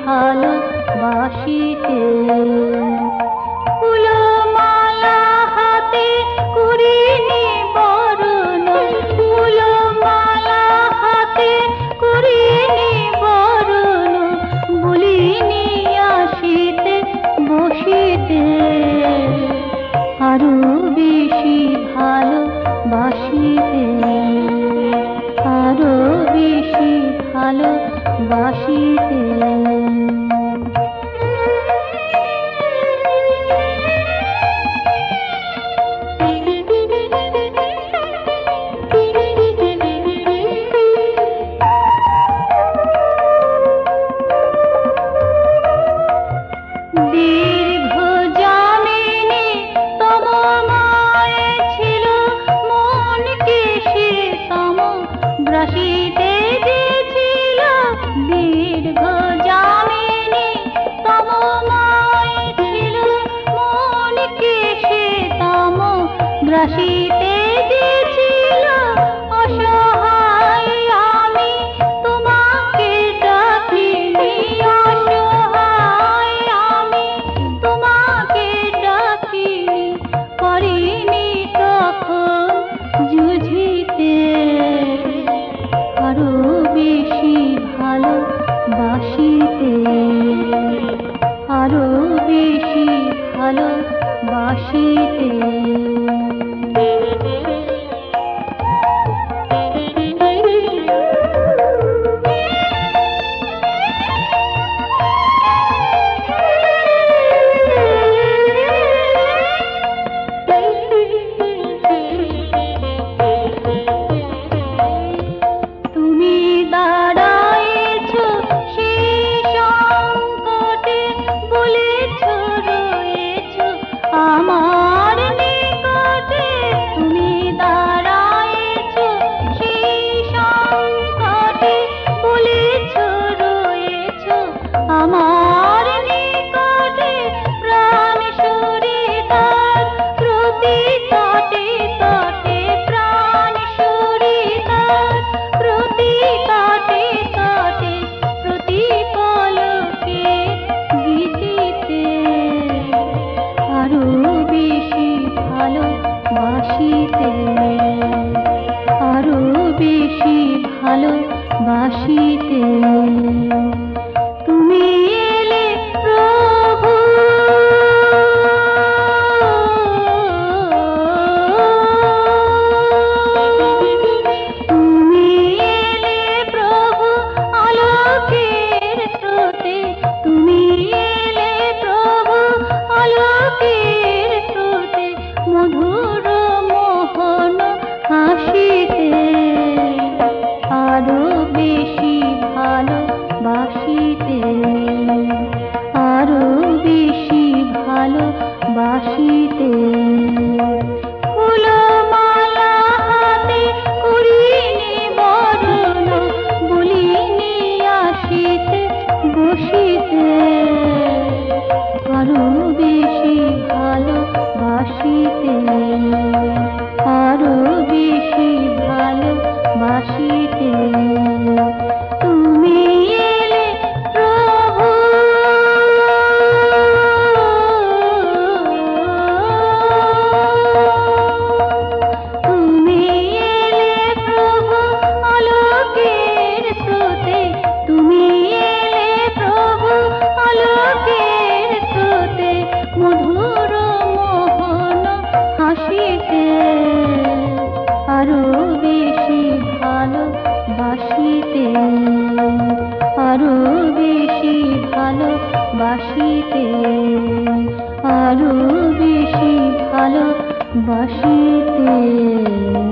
ভালোবাসিতে ফুলমালা হাতে করিনি বরণ, ফুলমালা হাতে করিনি বরণ, বলিনি আসিতে বসিতে আরো বেশি ভালোবাসিতে, আরো বেশি ভালোবাসিতে। দীর্ঘ জামিনী তব মায়ে ছিল মনকে সে তম গ্রাসিতে দিয়েছিল। দীর্ঘ জামিনী তব মায়ে ছিল মনকে সে তম গ্রাসিতে দিয়েছিল। অসহায় আমি তোমাকে ডাকিনি, অসহায় আমি তোমাকে ডাকিনি, পারিনি তখন যুঝিতে আরো বেশি ভালোবাসিতে, আরো বেশি ভালোবাসিতে। তুমি দাঁড়ায়েছ সেই সংকটে, বলেছ রয়েছ আমার নিকটে। তুমি দাঁড়ায়েছ সেই সংকটে, বলেছ রয়েছ আমার নিকটে। প্রাণ শরী তার প্রতি তটে তটে, প্রাণ শরী তার প্রতি তটে তটে, প্রতি পলকে গীতিতে আরো বেশি ভালোবাসিতে, আরো বেশি ভালোবাসিতে। তুমি এলে প্রভু, তুমি এলে প্রভু আলোকের স্রোতে, তুমি এলে প্রভু আলোকের স্রোতে, মধুর মোহন হাসিতে আরো বেশি ভালো বাসিতে, আরো বেশি ভালো বাসিতে।